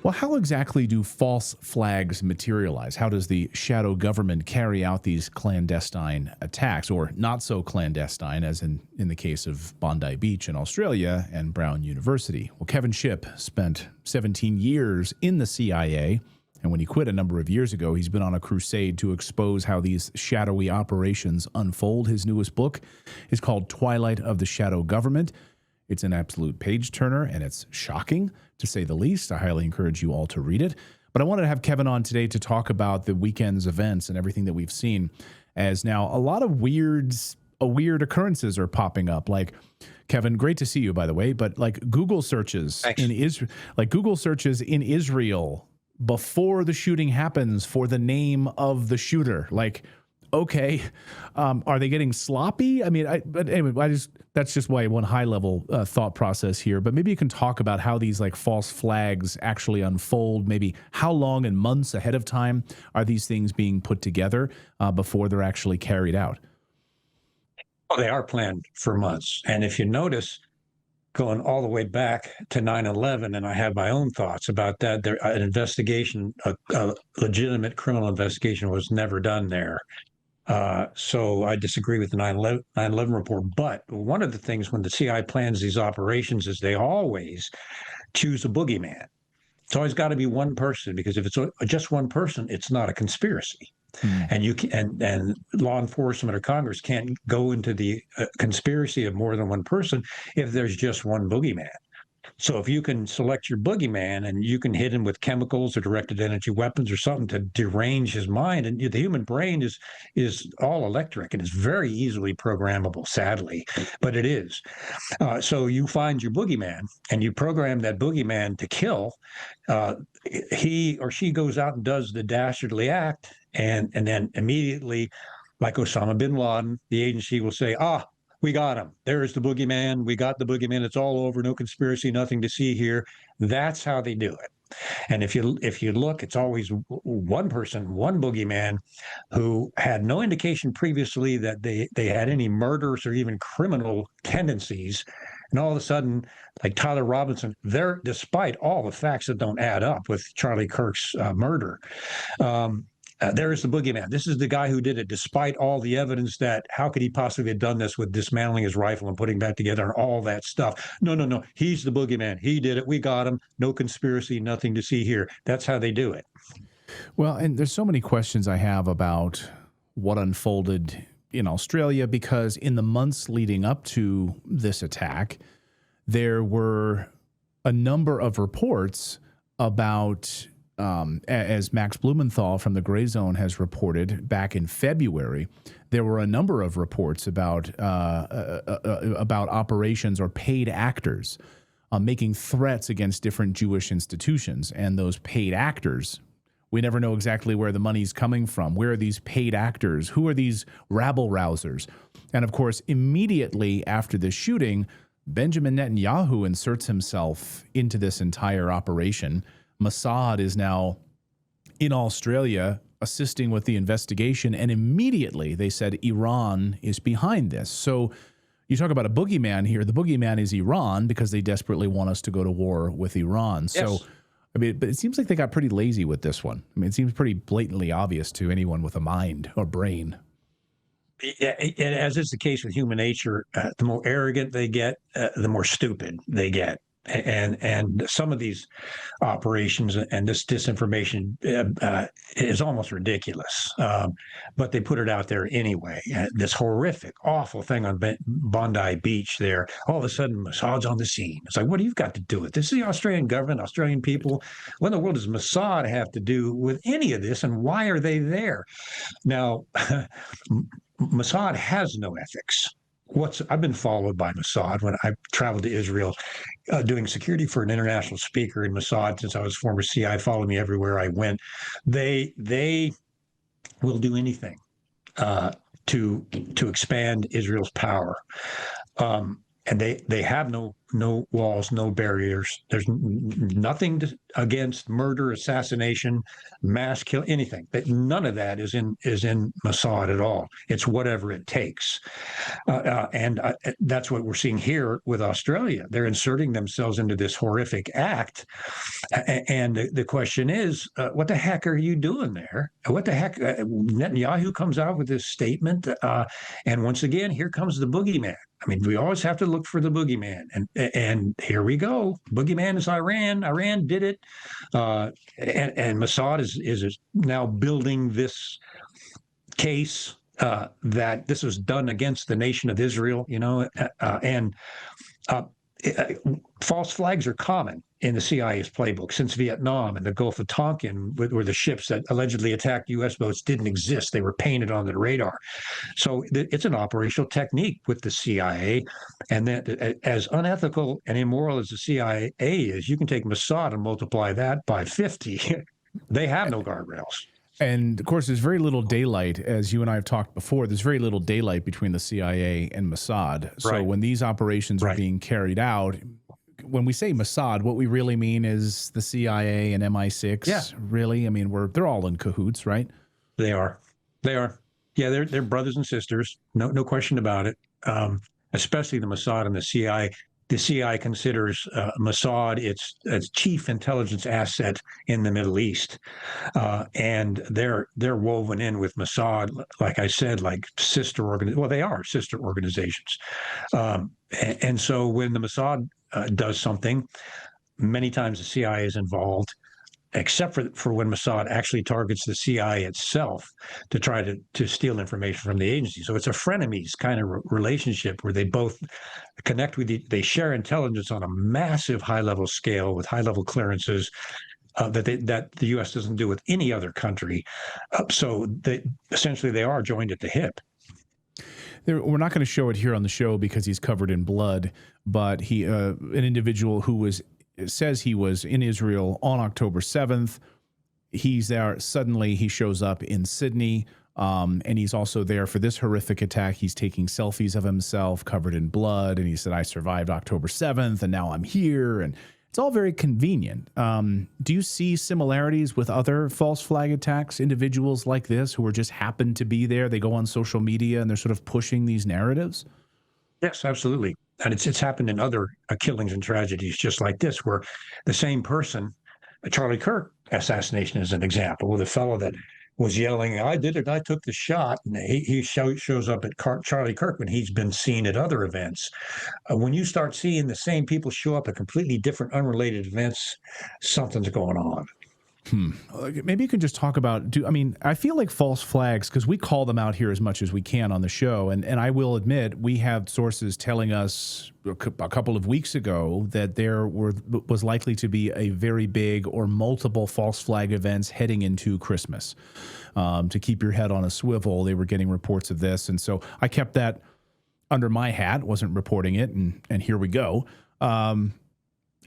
Well, how exactly do false flags materialize? How does the shadow government carry out these clandestine attacks, or not so clandestine, as in the case of Bondi Beach in Australia and Brown University? Well, Kevin Shipp spent 17 years in the CIA, and when he quit a number of years ago, he's been on a crusade to expose how these shadowy operations unfold. His newest book is called Twilight of the Shadow Government. It's an absolute page-turner, and it's shocking, to say the least. I highly encourage you all to read it. But I wanted to have Kevin on today to talk about the weekend's events and everything that we've seen, as now a lot of weird occurrences are popping up. Like, Kevin, great to see you, by the way, but like Google searches in Israel, before the shooting happens for the name of the shooter. Like, okay, are they getting sloppy? I mean, but anyway, that's just why one high level thought process here. But maybe you can talk about how these like false flags actually unfold. Maybe how long and months ahead of time are these things being put together before they're actually carried out? Well, they are planned for months. And if you notice, going all the way back to 9/11, and I have my own thoughts about that, an investigation, a legitimate criminal investigation was never done there. So I disagree with the 9/11 report. But one of the things when the CIA plans these operations is they always choose a boogeyman. It's always got to be one person, because if it's just one person, it's not a conspiracy. And you can, and law enforcement or Congress can't go into the conspiracy of more than one person if there's just one boogeyman. So if you can select your boogeyman and you can hit him with chemicals or directed energy weapons or something to derange his mind, and the human brain is all electric and is very easily programmable, sadly, but it is. So you find your boogeyman and you program that boogeyman to kill. He or she goes out and does the dastardly act, and then immediately, like Osama bin Laden, the agency will say, we got him. There's the boogeyman. We got the boogeyman. It's all over. No conspiracy, nothing to see here. That's how they do it. And if you look, it's always one person, one boogeyman, who had no indication previously that they had any murderous or even criminal tendencies. And all of a sudden, like Tyler Robinson, despite all the facts that don't add up with Charlie Kirk's murder, there is the boogeyman. This is the guy who did it, despite all the evidence that how could he possibly have done this with dismantling his rifle and putting back together and all that stuff. No. He's the boogeyman. He did it. We got him. No conspiracy, nothing to see here. That's how they do it. Well, and there's so many questions I have about what unfolded in Australia, because in the months leading up to this attack, there were a number of reports about as Max Blumenthal from the Gray Zone has reported back in February, there were a number of reports about operations or paid actors making threats against different Jewish institutions. And those paid actors, we never know exactly where the money's coming from. Where are these paid actors? Who are these rabble-rousers? And of course, immediately after the shooting, Benjamin Netanyahu inserts himself into this entire operation. Mossad is now in Australia assisting with the investigation, and immediately they said Iran is behind this. So you talk about a boogeyman here. The boogeyman is Iran, because they desperately want us to go to war with Iran. Yes. So, I mean, but it seems like they got pretty lazy with this one. I mean, it seems pretty blatantly obvious to anyone with a mind or brain. Yeah, as is the case with human nature, the more arrogant they get, the more stupid they get. And some of these operations and this disinformation is almost ridiculous, but they put it out there anyway. This horrific, awful thing on Bondi Beach there, all of a sudden Mossad's on the scene. It's like, what do you got to do with this? This is the Australian government, Australian people. What in the world does Mossad have to do with any of this, and why are they there? Now, Mossad has no ethics. I've been followed by Mossad when I traveled to Israel doing security for an international speaker in Mossad. Since I was former CI, followed me everywhere I went. They will do anything to expand Israel's power, and they have no no walls, no barriers. There's nothing against murder, assassination, mass kill, anything. None of that is in Mossad at all. It's whatever it takes, and that's what we're seeing here with Australia. They're inserting themselves into this horrific act, and the question is, what the heck are you doing there? What the heck? Netanyahu comes out with this statement, and once again, here comes the boogeyman. I mean, we always have to look for the boogeyman, and here we go. Boogeyman is Iran. Iran did it, and Mossad is now building this case that this was done against the nation of Israel. And false flags are common in the CIA's playbook since Vietnam and the Gulf of Tonkin, where the ships that allegedly attacked U.S. boats didn't exist. They were painted on the radar. So it's an operational technique with the CIA. And that, as unethical and immoral as the CIA is, you can take Mossad and multiply that by 50. They have no guardrails. And of course, there's very little daylight, as you and I have talked before. There's very little daylight between the CIA and Mossad. So when these operations are being carried out, when we say Mossad, what we really mean is the CIA and MI6. Yeah. Really, I mean, they're all in cahoots, right? They are. Yeah, they're brothers and sisters. No question about it. Especially the Mossad and the CIA. The CIA considers Mossad its chief intelligence asset in the Middle East, and they're woven in with Mossad, like I said, like sister organizations. Well, they are sister organizations, and so when the Mossad does something, many times the CIA is involved, except for when Mossad actually targets the CIA itself to try to steal information from the agency. So it's a frenemies kind of relationship where they both connect with they share intelligence on a massive high-level scale with high-level clearances that the U.S. doesn't do with any other country. So essentially they are joined at the hip. We're not going to show it here on the show because he's covered in blood, but an individual who says he was in Israel on October 7th. He's there. Suddenly he shows up in Sydney, and he's also there for this horrific attack. He's taking selfies of himself covered in blood, and he said, I survived October 7th, and now I'm here. And it's all very convenient. Do you see similarities with other false flag attacks, individuals like this who are just happen to be there? They go on social media, and they're sort of pushing these narratives? Yes, absolutely. And it's happened in other killings and tragedies just like this, where the same person, Charlie Kirk assassination is an example, with a fellow that was yelling, I did it, I took the shot. And he shows up at Charlie Kirk when he's been seen at other events. When you start seeing the same people show up at completely different, unrelated events, something's going on. Maybe you can just talk about, I feel like false flags, because we call them out here as much as we can on the show. And I will admit, we have sources telling us a couple of weeks ago that there was likely to be a very big or multiple false flag events heading into Christmas. To keep your head on a swivel, they were getting reports of this. And so I kept that under my hat, wasn't reporting it. And here we go.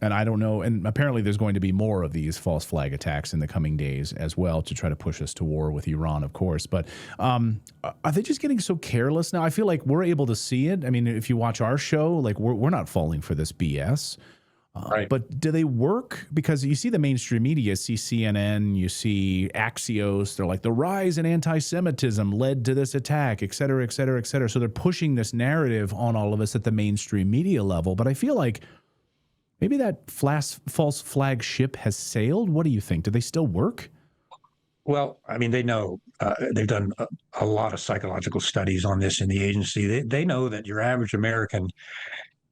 And I don't know. And apparently there's going to be more of these false flag attacks in the coming days as well to try to push us to war with Iran, of course. But are they just getting so careless now? I feel like we're able to see it. I mean, if you watch our show, like we're not falling for this BS. Right. But do they work? Because you see the mainstream media, see CNN, you see Axios. They're like, the rise in anti-Semitism led to this attack, et cetera, et cetera, et cetera. So they're pushing this narrative on all of us at the mainstream media level. But I feel like maybe that false flag ship has sailed. What do you think? Do they still work? Well, I mean, they know. They've done a lot of psychological studies on this in the agency. They know that your average American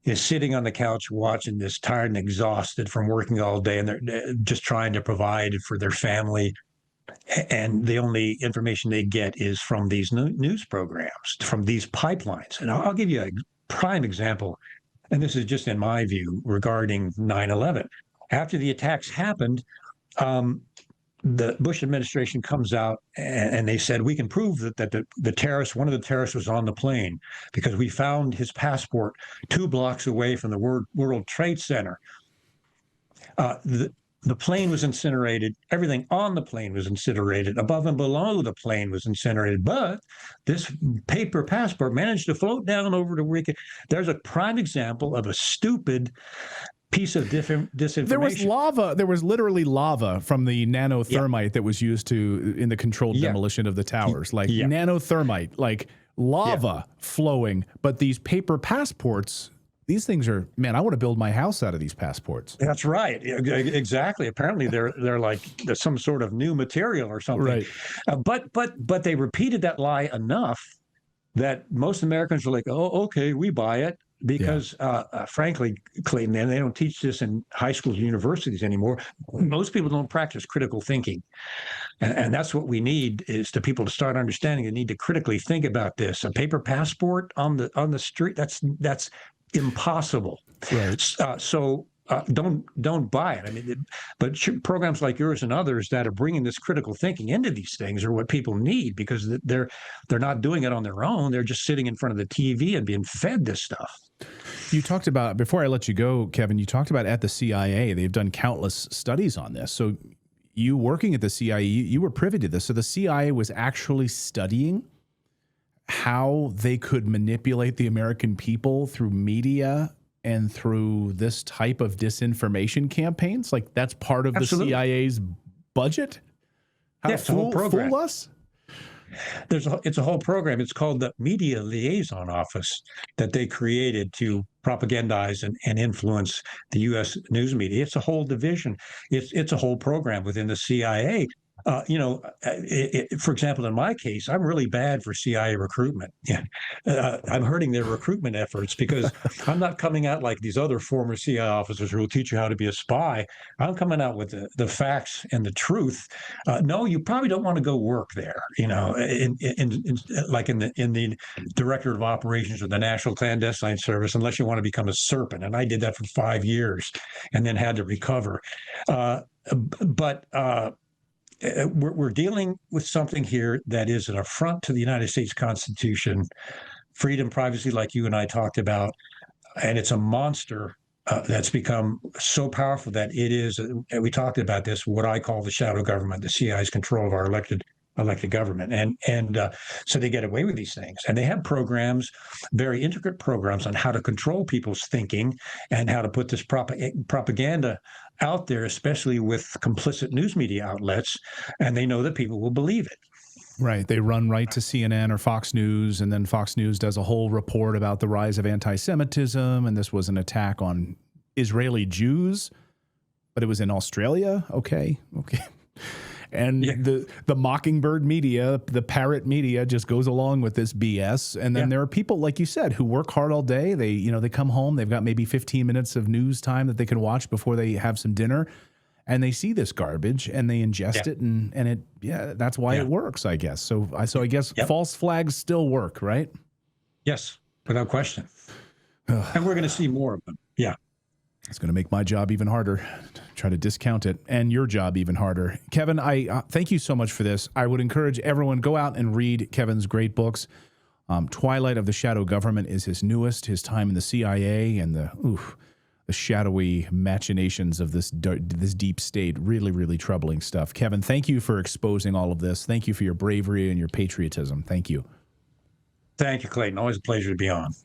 is sitting on the couch watching this, tired and exhausted from working all day, and they're just trying to provide for their family. And the only information they get is from these news programs, from these pipelines. And I'll give you a prime example. And this is just in my view regarding 9/11. After the attacks happened, the Bush administration comes out and they said, we can prove that the terrorist, one of the terrorists was on the plane because we found his passport 2 blocks away from the World Trade Center. The plane was incinerated. Everything on the plane was incinerated. Above and below the plane was incinerated. But this paper passport managed to float down over to Rica. There's a prime example of a stupid piece of disinformation. There was lava. There was literally lava from the nanothermite that was used in the controlled demolition of the towers. Like nanothermite, like lava flowing. But these paper passports, these things are, man, I want to build my house out of these passports. That's right. Exactly. Apparently they're like some sort of new material or something. Right. But they repeated that lie enough that most Americans are like, oh, okay, we buy it. Because, frankly, Clayton, and they don't teach this in high schools and universities anymore, most people don't practice critical thinking. And that's what we need is to people to start understanding they need to critically think about this. A paper passport on the street, that's impossible. Right. Don't buy it. I mean, but programs like yours and others that are bringing this critical thinking into these things are what people need, because they're not doing it on their own. They're just sitting in front of the TV and being fed this stuff. You talked about, before I let you go, Kevin, you talked about at the CIA, they've done countless studies on this. So you working at the CIA, you were privy to this. So the CIA was actually studying how they could manipulate the American people through media and through this type of disinformation campaigns. Like that's part of the CIA's budget? How to it's a whole program. Fool us? It's a whole program. It's called the Media Liaison Office that they created to propagandize and influence the U.S. news media. It's a whole division. It's a whole program within the CIA. For example, in my case, I'm really bad for CIA recruitment. I'm hurting their recruitment efforts because I'm not coming out like these other former CIA officers who will teach you how to be a spy. I'm coming out with the facts and the truth. No, you probably don't want to go work there. Like in the director of operations of the National Clandestine Service, unless you want to become a serpent. And I did that for 5 years, and then had to recover. We're dealing with something here that is an affront to the United States Constitution, freedom, privacy, like you and I talked about, and it's a monster that's become so powerful that it is, and we talked about this, what I call the shadow government, the CIA's control of our elected government. And so they get away with these things. And they have programs, very intricate programs on how to control people's thinking and how to put this propaganda out there, especially with complicit news media outlets. And they know that people will believe it. Right. They run right to CNN or Fox News, and then Fox News does a whole report about the rise of anti-Semitism, and this was an attack on Israeli Jews, but it was in Australia. Okay. And the mockingbird media, the parrot media, just goes along with this BS. And then there are people, like you said, who work hard all day. They come home, they've got maybe 15 minutes of news time that they can watch before they have some dinner, and they see this garbage and they ingest it, and that's why it works, I guess. So I guess false flags still work, right? Yes, without question. And we're going to see more of them. Yeah. It's going to make my job even harder, try to discount it, and your job even harder. Kevin, I thank you so much for this. I would encourage everyone, go out and read Kevin's great books. Twilight of the Shadow Government is his newest, his time in the CIA and the shadowy machinations of this deep state. Really, really troubling stuff. Kevin, thank you for exposing all of this. Thank you for your bravery and your patriotism. Thank you. Thank you, Clayton. Always a pleasure to be on.